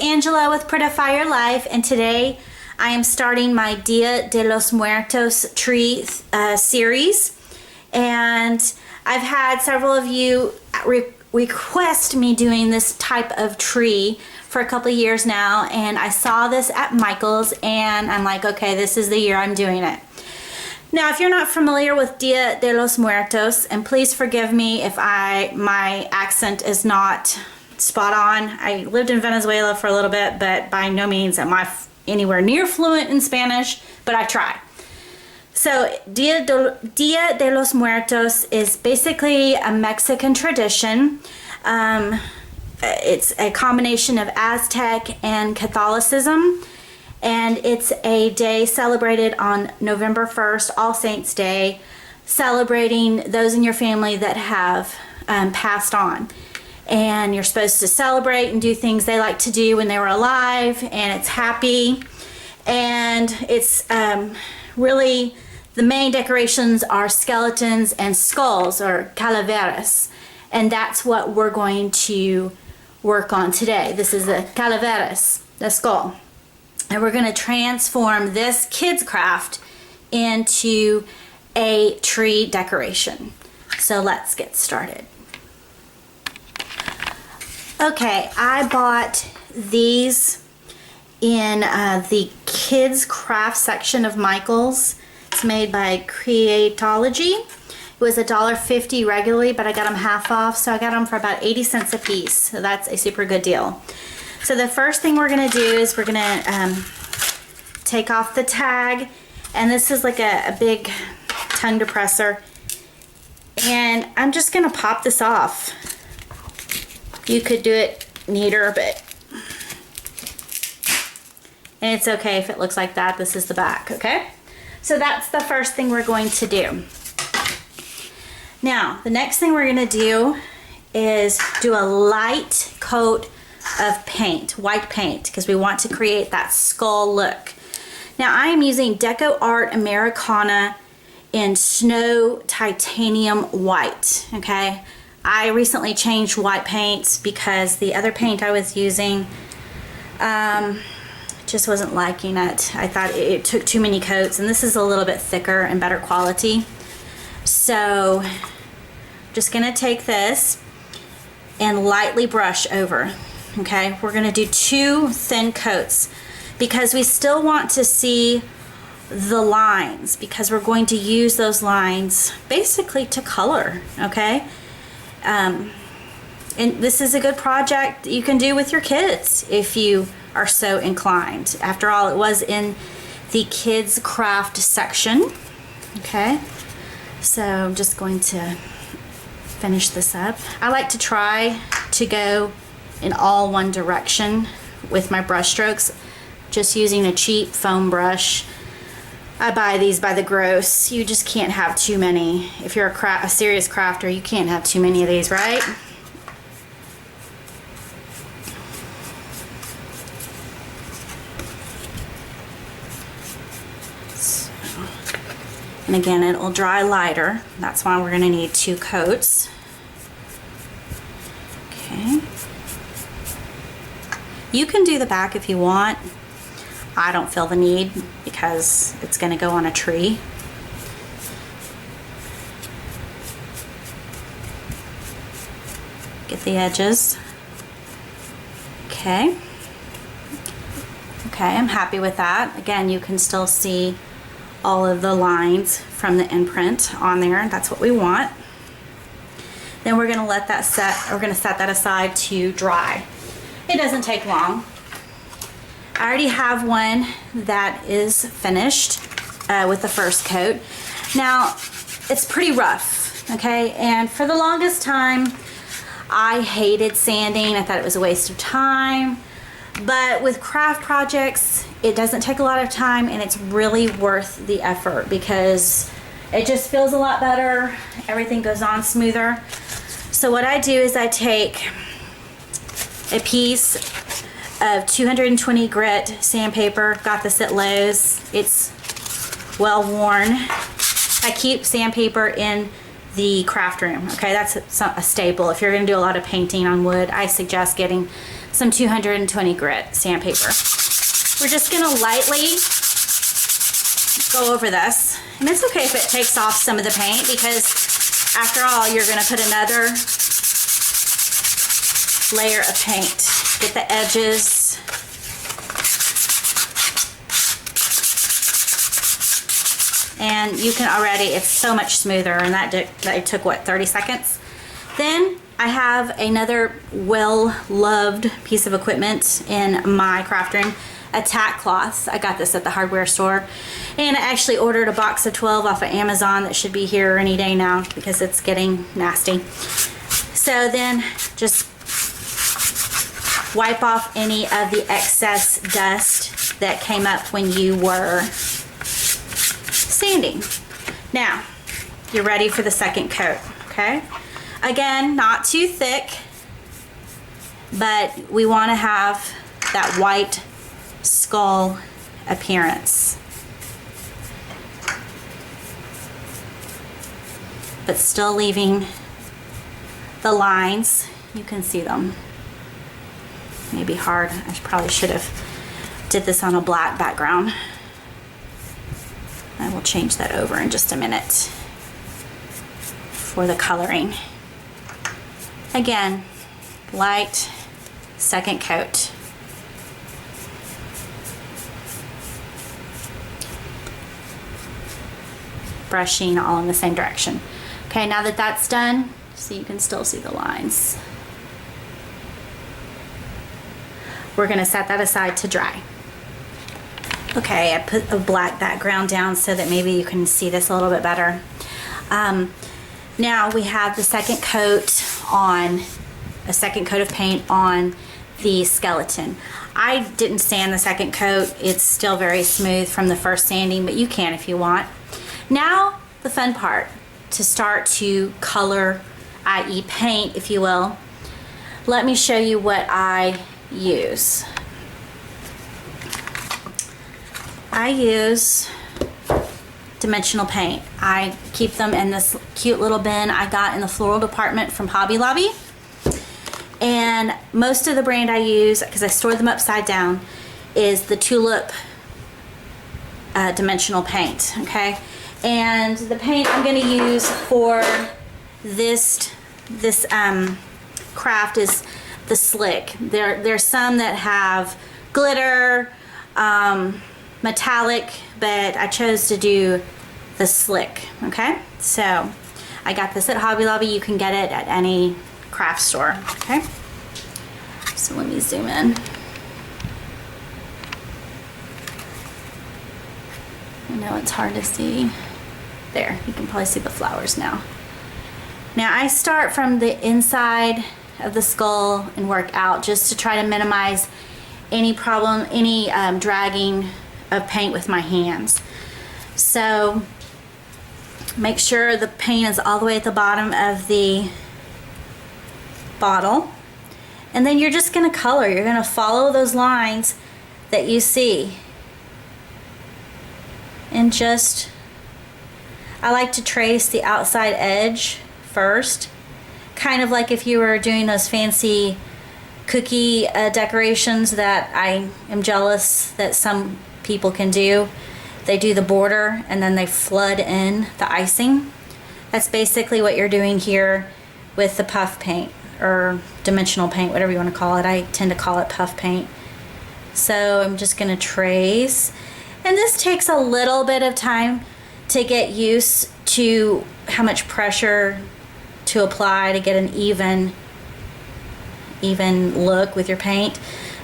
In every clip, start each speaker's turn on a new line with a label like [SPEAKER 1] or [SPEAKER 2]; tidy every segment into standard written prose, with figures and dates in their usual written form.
[SPEAKER 1] Angela with Prettify Your Life, and today I am starting my Dia de los Muertos tree series. And I've had several of you request me doing this type of tree for a couple of years now, and I saw this at Michael's and I'm like, okay, this is the year I'm doing it. Now, if you're not familiar with Dia de los Muertos, and please forgive me if my accent is not spot on. I lived in Venezuela for a little bit, but by no means am I anywhere near fluent in Spanish, but I try. So Dia de los Muertos is basically a Mexican tradition. It's a combination of Aztec and Catholicism, and it's a day celebrated on November 1st, All Saints Day, celebrating those in your family that have passed on. And you're supposed to celebrate and do things they like to do when they were alive, and it's happy. And it's really, the main decorations are skeletons and skulls, or calaveras, and that's what we're going to work on today. This is the calaveras, the skull, and we're going to transform this kids craft into a tree decoration. So let's get started. Okay, I bought these in the kids craft section of Michael's. It's made by Creatology. It was $1.50 regularly, but I got them half off, so I got them for about 80 cents a piece. So that's a super good deal. So the first thing we're gonna do is we're gonna take off the tag, and this is like a big tongue depressor, and I'm just gonna pop this off. You could do it neater, but and it's okay if it looks like that. This is the back, okay? So that's the first thing we're going to do. Now, the next thing we're gonna do is do a light coat of paint, white paint, because we want to create that skull look. Now, I am using Deco Art Americana in Snow Titanium White, okay? I recently changed white paints because the other paint I was using just wasn't liking it. I thought it took too many coats, and this is a little bit thicker and better quality. So I'm just gonna take this and lightly brush over, okay? We're gonna do 2 thin coats because we still want to see the lines, because we're going to use those lines basically to color, okay? And this is a good project you can do with your kids if you are so inclined. After all, it was in the kids craft section. Okay, so I'm just going to finish this up. I like to try to go in all one direction with my brush strokes, just using a cheap foam brush. I buy these by the gross. You just can't have too many. If you're a serious crafter, you can't have too many of these, right? So, and again, it'll dry lighter. That's why we're gonna need 2 coats. Okay. You can do the back if you want. I don't feel the need because it's going to go on a tree. Get the edges. Okay. Okay, I'm happy with that. Again, you can still see all of the lines from the imprint on there. That's what we want. Then we're going to let that set, we're going to set that aside to dry. It doesn't take long. I already have one that is finished with the first coat. Now, it's pretty rough, okay? And for the longest time, I hated sanding. I thought it was a waste of time. But with craft projects, it doesn't take a lot of time, and it's really worth the effort because it just feels a lot better. Everything goes on smoother. So what I do is I take a piece of 220 grit sandpaper. Got this at Lowe's. It's well worn. I keep sandpaper in the craft room, okay? That's a staple. If you're gonna do a lot of painting on wood, I suggest getting some 220 grit sandpaper. We're just gonna lightly go over this. And it's okay if it takes off some of the paint, because after all, you're gonna put another layer of paint. Get the edges. And you can already, it's so much smoother, and that took what, 30 seconds? Then I have another well-loved piece of equipment in my craft room, a tack cloth. I got this at the hardware store, and I actually ordered a box of 12 off of Amazon that should be here any day now because it's getting nasty. So then just wipe off any of the excess dust that came up when you were sanding. Now, you're ready for the second coat, okay? Again, not too thick, but we want to have that white skull appearance. But still leaving the lines. You can see them. Maybe hard. I probably should have did this on a black background. I will change that over in just a minute for the coloring. Again, light second coat. Brushing all in the same direction. Okay, now that that's done, so you can still see the lines. We're gonna set that aside to dry. Okay, I put a black background down so that maybe you can see this a little bit better. Now we have the second coat on, a second coat of paint on the skeleton. I didn't sand the second coat. It's still very smooth from the first sanding, but you can if you want. Now the fun part, to start to color, i.e. paint, if you will. Let me show you what I use. I use dimensional paint. I keep them in this cute little bin I got in the floral department from Hobby Lobby. And most of the brand I use, because I store them upside down, is the Tulip dimensional paint, okay? And the paint I'm gonna use for this craft is the Slick. There's some that have glitter, metallic, but I chose to do the Slick, okay? So I got this at Hobby Lobby. You can get it at any craft store, okay? So let me zoom in. I know it's hard to see. There, you can probably see the flowers now. Now I start from the inside of the skull and work out just to try to minimize any problem, any dragging of paint with my hands. So make sure the paint is all the way at the bottom of the bottle, and then you're just going to color. You're going to follow those lines that you see, and just, I like to trace the outside edge first, kind of like if you were doing those fancy cookie decorations that I am jealous that some people can do. They do the border and then they flood in the icing. That's basically what you're doing here with the puff paint or dimensional paint, whatever you want to call it. I tend to call it puff paint. So I'm just going to trace, and this takes a little bit of time to get used to how much pressure to apply to get an even look with your paint,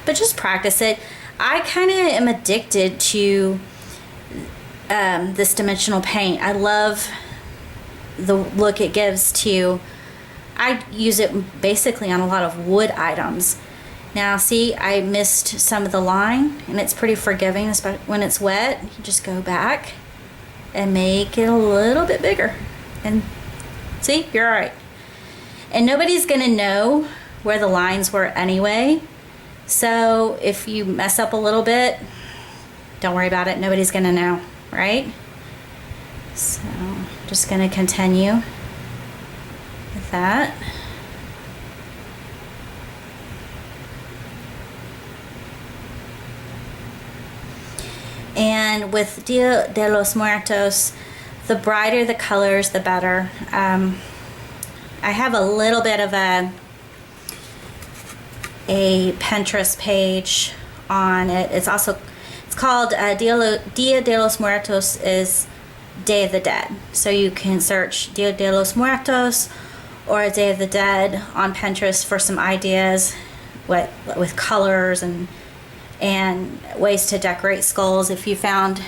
[SPEAKER 1] but just practice it. I kind of am addicted to this dimensional paint. I love the look it gives to, I use it basically on a lot of wood items. Now see, I missed some of the line, and it's pretty forgiving, especially when it's wet. You just go back and make it a little bit bigger, and see, you're all right. And nobody's gonna know where the lines were anyway, so if you mess up a little bit, don't worry about it. Nobody's gonna know, right? So I'm just gonna continue with that. And with Dia de los Muertos, the brighter the colors, the better. I have a little bit of a Pinterest page on it. It's called Dia de los Muertos is Day of the Dead. So you can search Dia de los Muertos or Day of the Dead on Pinterest for some ideas with colors and ways to decorate skulls. If you found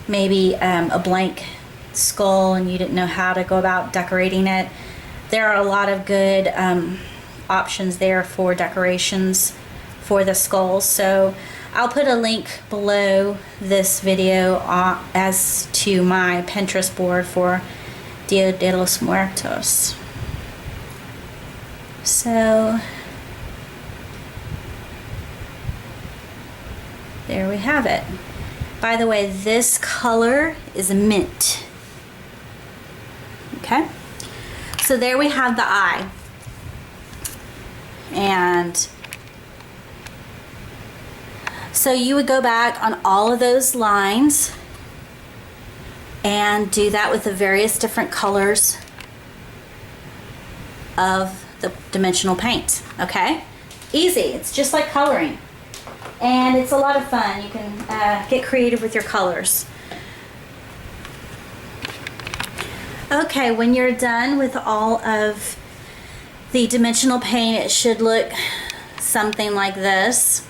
[SPEAKER 1] maybe a blank skull and you didn't know how to go about decorating it, there are a lot of good options there for decorations for the skulls. So I'll put a link below this video as to my Pinterest board for Dia de los Muertos. So there we have it. By the way, this color is mint. Okay, so there we have the eye. And so you would go back on all of those lines and do that with the various different colors of the dimensional paint. Okay, easy. It's just like coloring, and it's a lot of fun. You can get creative with your colors. Okay, when you're done with all of the dimensional paint, it should look something like this.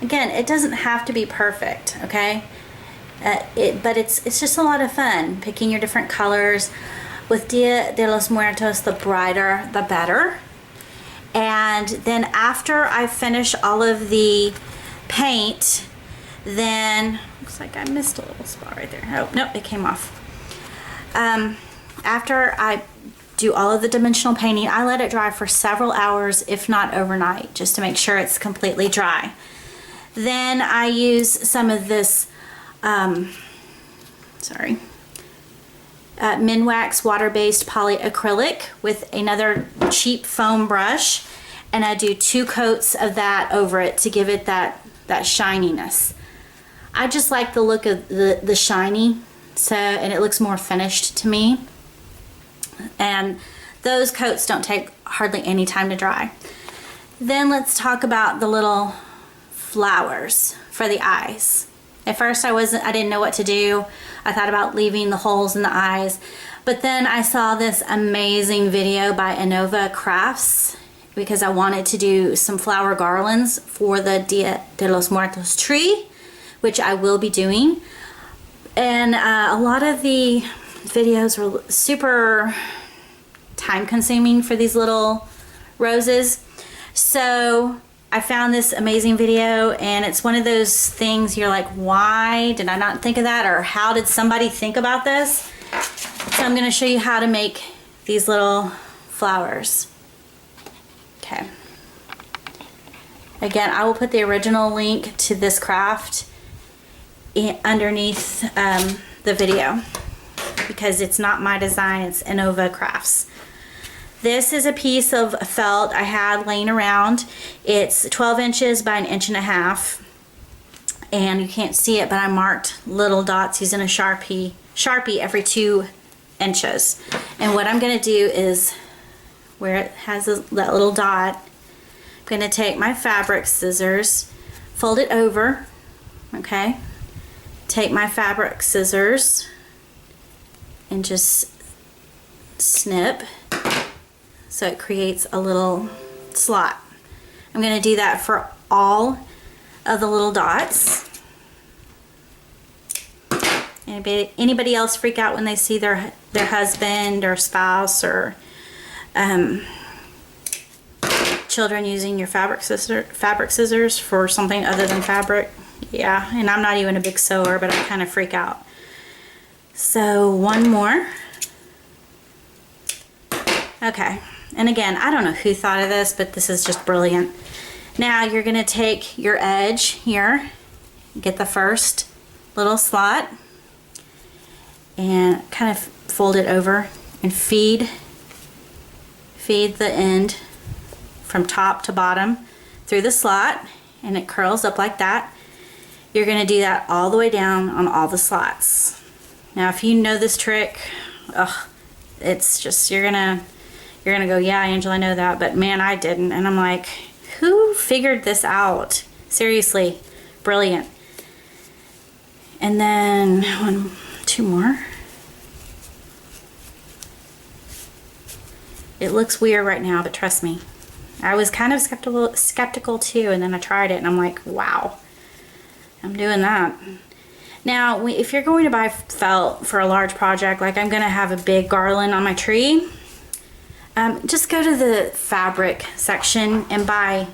[SPEAKER 1] Again, it doesn't have to be perfect, okay? But it's just a lot of fun picking your different colors. With Dia de los Muertos, the brighter the better. And then after I finish all of the paint, then looks like I missed a little spot right there. Oh no, it came off. After I do all of the dimensional painting, I let it dry for several hours, if not overnight, just to make sure it's completely dry. Then I use some of this Minwax water-based polyacrylic with another cheap foam brush, and I do 2 coats of that over it to give it that shininess. I just like the look of the shiny, and it looks more finished to me. And those coats don't take hardly any time to dry. Then let's talk about the little flowers for the eyes. At first I didn't know what to do. I thought about leaving the holes in the eyes, but then I saw this amazing video by Innova Crafts because I wanted to do some flower garlands for the Dia de los Muertos tree, which I will be doing. And a lot of the videos were super time consuming for these little roses. So I found this amazing video, and it's one of those things you're like, why did I not think of that? Or how did somebody think about this? So I'm going to show you how to make these little flowers. Okay. Again, I will put the original link to this craft underneath the video because it's not my design, it's Innova Crafts. This is a piece of felt I had laying around. It's 12 inches by 1.5 inches, and you can't see it, but I marked little dots using a Sharpie every 2 inches. And what I'm going to do is, where it has that little dot, I'm going to take my fabric scissors, fold it over, okay? Take my fabric scissors and just snip so it creates a little slot. I'm going to do that for all of the little dots. Anybody else freak out when they see their husband or spouse or children using your fabric scissors for something other than fabric? Yeah, and I'm not even a big sewer, but I kind of freak out. So one more. Okay, and again, I don't know who thought of this, but this is just brilliant. Now you're going to take your edge here, get the first little slot, and kind of fold it over and feed the end from top to bottom through the slot, and it curls up like that. you're gonna do that all the way down on all the slots. Now, if you know this trick, it's just, you're gonna go, yeah, Angela, I know that, but man, I didn't. And I'm like, who figured this out? Seriously, brilliant. And then two more. It looks weird right now, but trust me, I was kind of skeptical too, and then I tried it and I'm like, wow, I'm doing that. Now, if you're going to buy felt for a large project, like I'm gonna have a big garland on my tree, just go to the fabric section and buy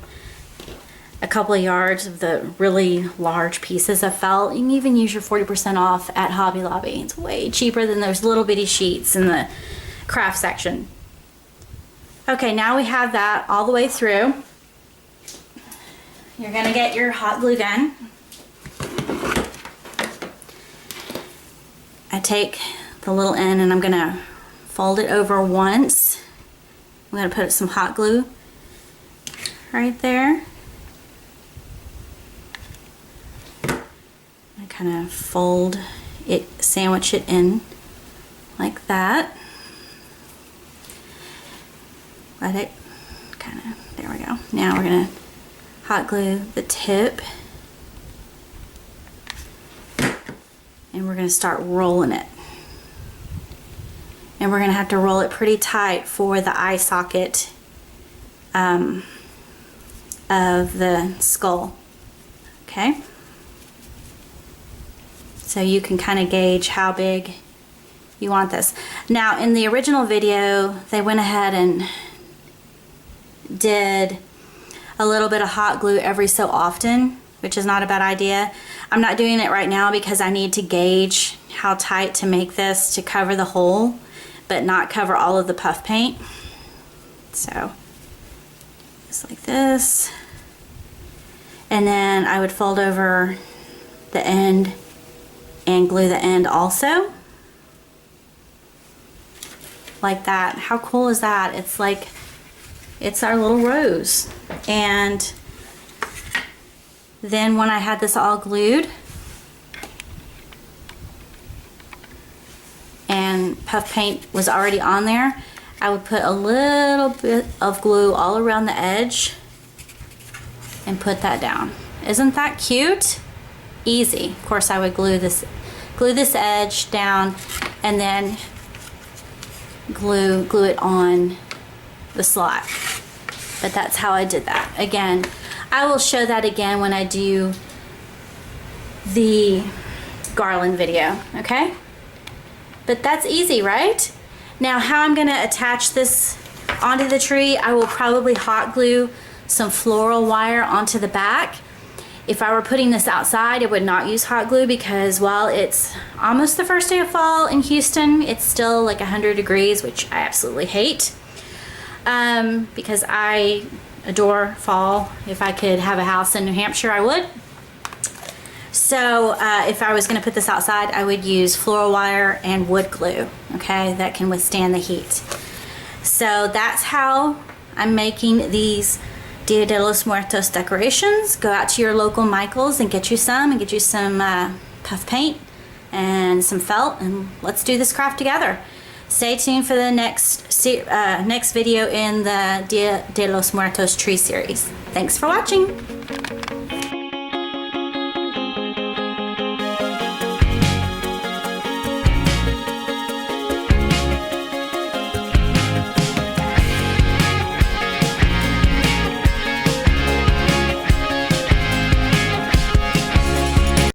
[SPEAKER 1] a couple of yards of the really large pieces of felt. You can even use your 40% off at Hobby Lobby. It's way cheaper than those little bitty sheets in the craft section. Okay, now we have that all the way through. You're gonna get your hot glue gun. I take the little end and I'm gonna fold it over once. I'm gonna put some hot glue right there. I kind of fold it, sandwich it in like that. Let it kind of, there we go. Now we're gonna hot glue the tip and we're gonna start rolling it. And we're gonna have to roll it pretty tight for the eye socket of the skull, okay? So you can kind of gauge how big you want this. Now, in the original video, they went ahead and did a little bit of hot glue every so often, which is not a bad idea. I'm not doing it right now because I need to gauge how tight to make this to cover the hole, but not cover all of the puff paint. So, just like this. And then I would fold over the end and glue the end also. Like that. How cool is that? It's like, it's our little rose. And then when I had this all glued and puff paint was already on there, I would put a little bit of glue all around the edge and put that down. Isn't that cute? Easy. Of course, I would glue this edge down and then glue it on the slot. But that's how I did that. Again, I will show that again when I do the garland video, okay? But that's easy, right? Now, how I'm gonna attach this onto the tree, I will probably hot glue some floral wire onto the back. If I were putting this outside, I would not use hot glue because while it's almost the first day of fall in Houston, it's still like 100 degrees, which I absolutely hate. Because I adore fall. If I could have a house in New Hampshire, I would. So if I was gonna put this outside, I would use floral wire and wood glue, okay, that can withstand the heat. So that's how I'm making these Dia de los Muertos decorations. Go out to your local Michael's and get you some puff paint and some felt, and let's do this craft together. Stay tuned for the next video in the Dia de los Muertos tree series. Thanks for watching.